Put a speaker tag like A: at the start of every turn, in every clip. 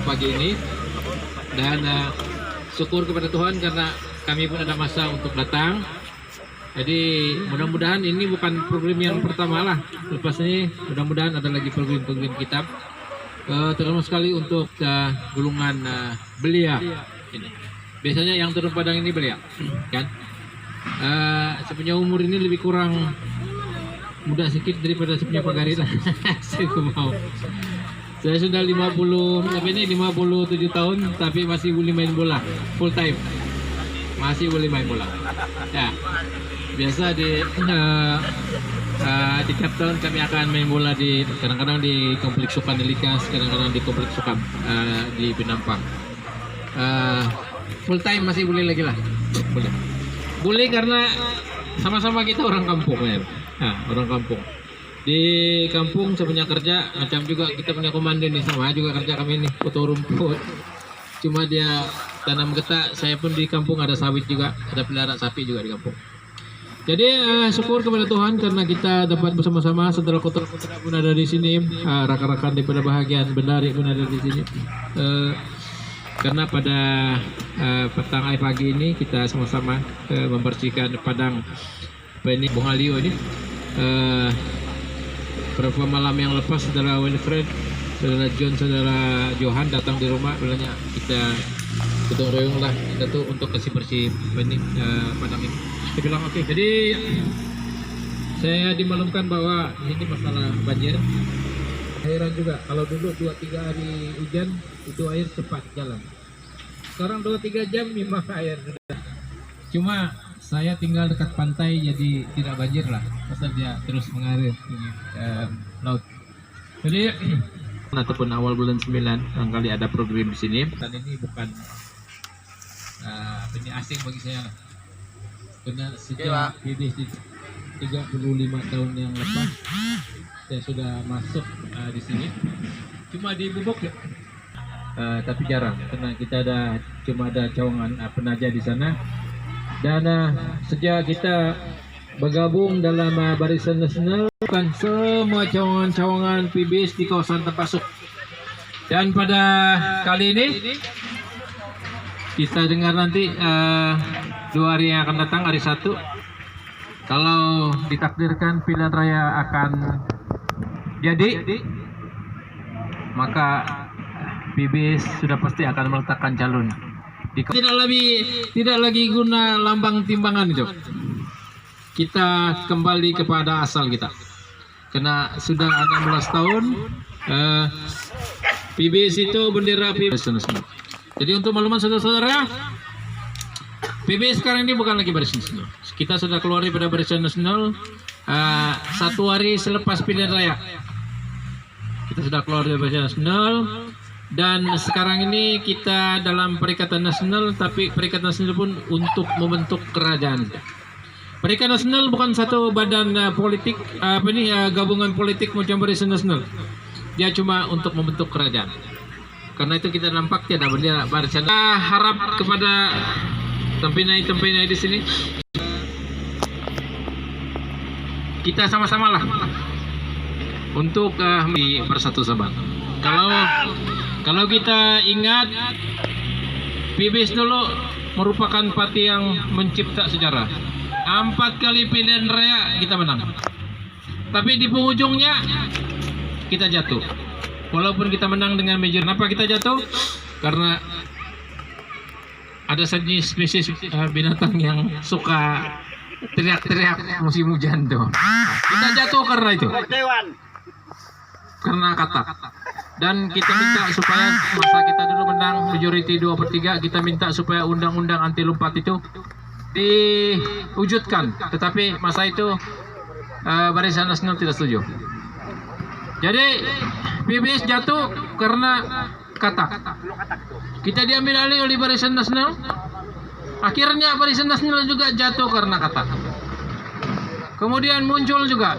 A: pagi ini. Dan syukur kepada Tuhan karena kami pun ada masa untuk datang. Jadi mudah-mudahan ini bukan program yang pertama lah. Lepas ini mudah-mudahan ada lagi program-program kitab. Terutama sekali untuk golongan belia ini. Biasanya yang turun Padang ini belia, kan? Sepunya umur ini lebih kurang muda sedikit daripada sepunya pagari lah. Saya mau. Saya sudah 57 tahun tapi masih boleh main bola full time. Masih boleh main bola. Ya. Biasa di tiap tahun kami akan main bola di kadang-kadang di kompleks Sukan Delikas, kadang-kadang di kompleks Sukan di Penampang. Full time masih boleh lagi lah. Boleh karena sama-sama kita orang kampung ya. Orang kampung. Di kampung saya punya kerja, macam juga kita punya komandan nih, sama juga kerja kami nih, potong rumput. Cuma dia tanam getah, saya pun di kampung ada sawit juga, ada pelihara sapi juga di kampung. Jadi syukur kepada Tuhan karena kita dapat bersama-sama, saudara-saudara pun ada di sini, rakan-rakan daripada bahagian Bendari pun ada di sini. Karena pada petang hari pagi ini kita sama-sama membersihkan padang Bung Alio ini. Beberapa malam yang lepas saudara Winfred, saudara John, saudara Johan datang di rumah, bilangnya kita gotong royong lah kita tuh untuk kasih bersih ini padang ini. Saya bilang oke. Jadi saya dimaklumkan bahwa ini masalah banjir. Airan juga. Kalau dulu 2-3 hari hujan itu air cepat jalan. Sekarang 2-3 jam memang air sudah. Cuma saya tinggal dekat pantai jadi tidak banjir lah. Pasal dia terus mengalir ke laut. Jadi ataupun awal bulan 9 barangkali ada program di sini. Dan ini bukan ini asing bagi saya lah. Karena sejak ini 35 tahun yang lepas saya sudah masuk di sini. Cuma di Bubuk ya. Tapi jarang karena kita cuma ada cawangan penaja di sana. Dan sejak kita bergabung dalam Barisan Nasional kan semua cawangan-cawangan PBS di kawasan Tempasuk. Dan pada kali ini kita dengar nanti 2 hari yang akan datang, hari 1 kalau ditakdirkan pilihan raya akan jadi, maka PBS sudah pasti akan meletakkan calon. Tidak lagi guna lambang timbangan itu. Kita kembali kepada asal kita. Karena sudah 16 tahun PBS itu bendera PBS. Jadi untuk makluman saudara-saudara, PBS sekarang ini bukan lagi Barisan Nasional. Kita sudah keluar daripada Barisan Nasional 1 hari selepas pilihan raya. Kita sudah keluar dari Barisan Nasional. Dan sekarang ini kita dalam Perikatan Nasional, tapi Perikatan Nasional pun untuk membentuk kerajaan. Perikatan Nasional bukan satu badan politik, gabungan politik macam Barisan Nasional. Dia cuma untuk membentuk kerajaan. Karena itu kita nampak tiada bendera Barisan. Harap kepada tempinai-tempinai di sini, kita sama-sama lah untuk bersatu Sabang. Kalau kita ingat, PBS dulu merupakan parti yang mencipta sejarah. 4 kali pilihan raya kita menang. Tapi di penghujungnya kita jatuh. Walaupun kita menang dengan major. Kenapa kita jatuh? Karena ada spesies binatang yang suka teriak-teriak musim hujan tuh. Kita jatuh karena itu. Karena kata. Dan kita minta supaya masa kita dulu menang majority 2/3, kita minta supaya undang-undang anti lompat itu diwujudkan. Tetapi masa itu Barisan Nasional tidak setuju. Jadi PBS jatuh karena kata. Kita diambil alih oleh Barisan Nasional. Akhirnya Barisan Nasional juga jatuh karena kata. Kemudian muncul juga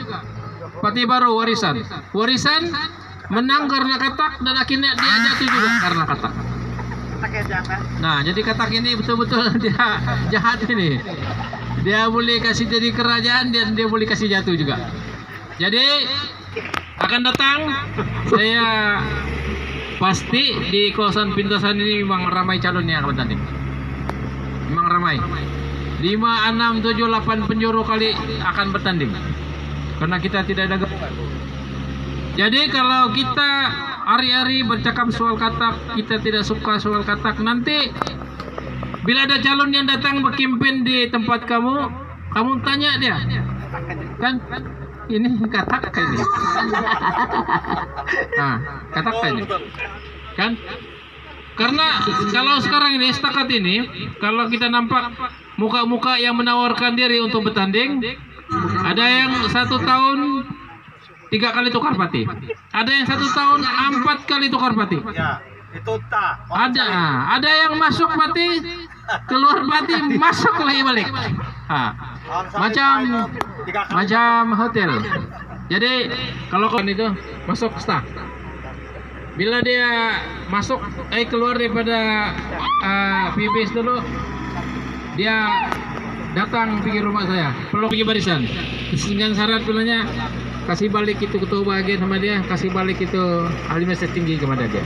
A: parti baru Warisan. Warisan menang karena katak dan akhirnya dia jatuh juga karena katak. Nah, jadi katak ini betul-betul dia jahat ini. Dia boleh kasih jadi kerajaan dan dia boleh kasih jatuh juga. Jadi akan datang saya pasti di kawasan Pintasan ini memang ramai calonnya yang bertanding. Memang ramai. 5, 6, 7, 8 penjuru kali akan bertanding. Karena kita tidak ada gabungan. Jadi kalau kita hari-hari bercakap soal katak, kita tidak suka soal katak, nanti bila ada calon yang datang berkempen di tempat kamu tanya dia, kan ini katak ini. Nah, katak ini. Kan? Karena kalau sekarang ini setakat ini, kalau kita nampak muka-muka yang menawarkan diri untuk bertanding, ada yang 1 tahun 3 kali tukar pati, ada yang 1 tahun 4 kali tukar pati.
B: Ya, itu tak.
A: Ada yang masuk pati, keluar pati, masuk lagi balik. Macam hotel. Jadi kalau kawan itu masuk staff, bila dia masuk keluar daripada PBS dulu, dia datang pergi rumah saya, perlu pergi barisan, dengan syarat bilangnya kasih balik itu ketua bagian sama dia, kasih balik itu ahli masa tinggi kepada dia.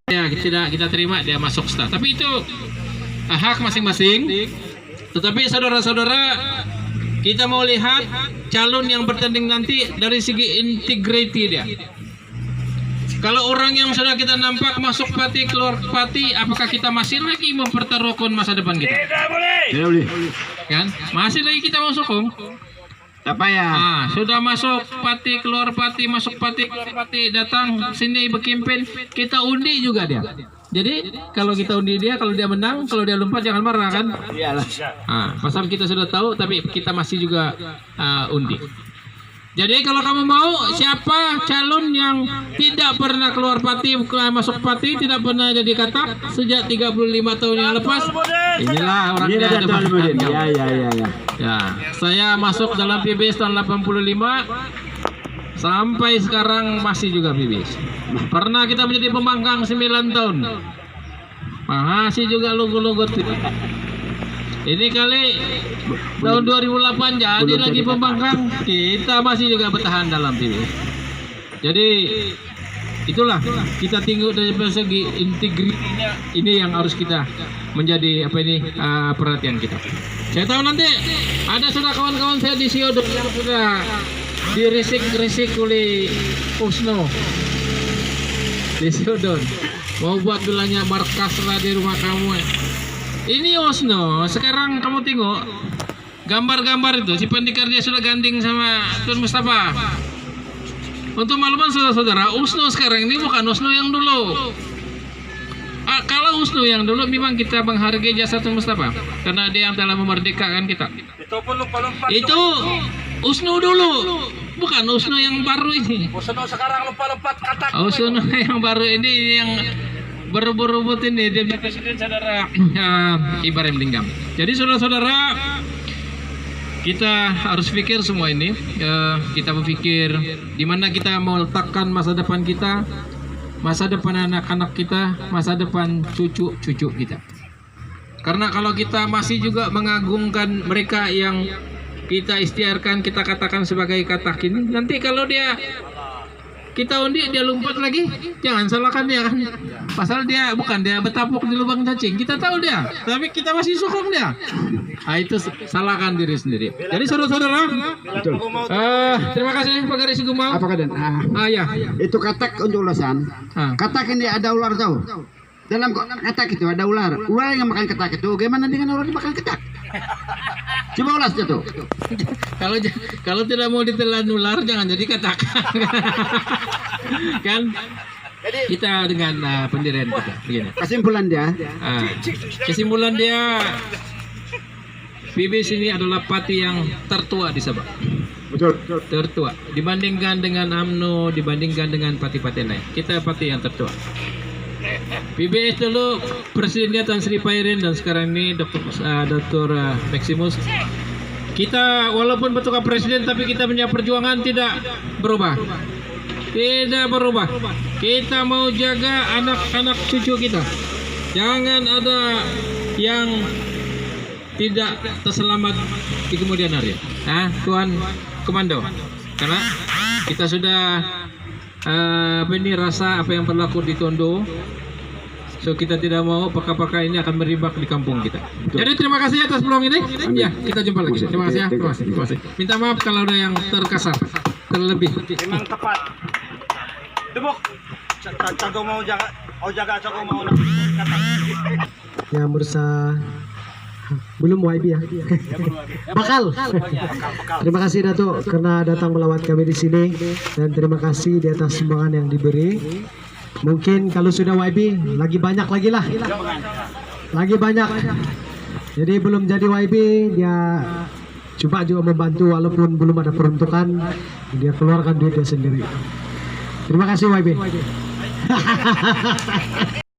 A: Ya, kita terima dia masuk staff, tapi itu hak masing-masing. Tetapi saudara-saudara, kita mau lihat calon yang bertanding nanti dari segi integriti dia. Kalau orang yang sudah kita nampak masuk pati keluar pati, apakah kita masih lagi mempertaruhkan masa depan kita?
B: Tidak boleh.
C: Tidak boleh.
A: Kan? Masih lagi kita mau sokong.
C: Apa ya?
A: Sudah masuk pati keluar pati, masuk pati keluar pati, datang sini berkempen, kita undi juga dia. Jadi kalau kita undi dia, kalau dia menang, kalau dia lompat jangan marah kan?
C: Iyalah.
A: Pasal kita sudah tahu, tapi kita masih juga undi. Jadi kalau kamu mau, siapa calon yang tidak pernah keluar pati, masuk pati, tidak pernah jadi katak sejak 35 tahun yang lepas, inilah orangnya. Ya, saya masuk dalam PBS tahun 85, sampai sekarang masih juga PBS. Pernah kita menjadi pembangkang 9 tahun, masih juga logo-logo. Ini kali tahun 2008 jadi lagi pembangkang, kita masih juga bertahan dalam TV. Jadi itulah kita tinggal dari segi integritinya, ini yang harus kita menjadi perhatian kita. Saya tahu nanti ada sudah kawan-kawan saya di Siodon yang sudah diresik-resik oleh Usno di Siodon, mau buat bilangnya markas lah di rumah kamu. Ini Osno, sekarang kamu tengok gambar-gambar itu, si Pendikar dia sudah ganding sama Tun Mustafa. Untuk makluman saudara-saudara, Osno sekarang ini bukan Osno yang dulu. Kalau Osno yang dulu memang kita menghargai jasa Tun Mustafa, karena dia yang telah memerdekakan kita.
B: Itu pun lupa-lupa.
A: Itu Osno dulu, bukan Osno yang baru ini.
B: Osno sekarang lupa-lupa katak.
A: Osno yang baru ini yang berebut-rebut ini dia presiden saudara Ibrahim Lingam. Jadi saudara-saudara, kita harus pikir semua ini. Kita berpikir di mana kita mau letakkan masa depan kita, masa depan anak-anak kita, masa depan cucu-cucu kita. Karena kalau kita masih juga mengagungkan mereka yang kita istiarkan, kita katakan sebagai katak ini, nanti kalau kita undi dia lompat lagi, jangan salahkan dia kan. Pasal dia betapuk di lubang cacing, kita tahu dia, tapi kita masih sokong dia. Itu salahkan diri sendiri. Jadi saudara-saudara, terima kasih Pak Garis Gumau.
C: Apa keadaan?
A: Ya.
C: Itu katak untuk ulasan. Katak ini ada ular tahu. Dalam katak itu ada ular. Ular yang makan katak itu, bagaimana dengan ular yang makan katak? Coba ulas tuh.
A: Kalau tidak mau ditelan ular, jangan jadi katak. Kan? Kita dengan pendirian kita begini.
C: Kesimpulan dia, PBS ini adalah parti yang tertua di Sabah. Betul. Tertua. Dibandingkan dengan UMNO, dibandingkan dengan parti-parti lain, kita parti yang tertua. PBS dulu presidennya Tan Sri Pairin dan sekarang ini Dr. Maximus. Kita walaupun bertukar presiden tapi kita punya perjuangan tidak berubah. Tidak berubah. Kita mau jaga anak-anak cucu kita. Jangan ada yang tidak terselamat di kemudian hari. Tuan Komando. Karena kita sudah rasa apa yang berlaku di Tondo. So kita tidak mau pakar-pakar ini akan merebak di kampung kita. Jadi terima kasih atas peluang ini. Ya, kita jumpa lagi. Terima kasih ya. Terima kasih. Minta maaf kalau ada yang terkasar, terlebih.
B: Memang tepat. Debok. Cago mau jaga. Cago mau nak.
D: Ya Mursa belum YB ya. Bakal. Terima kasih Datuk karena datang melawat kami di sini dan terima kasih di atas sumbangan yang diberi. Mungkin kalau sudah YB lagi banyak lagi lah. Lagi banyak. Jadi belum jadi YB dia coba juga membantu walaupun belum ada peruntukan dia keluarkan duit dia sendiri. Terima kasih YB.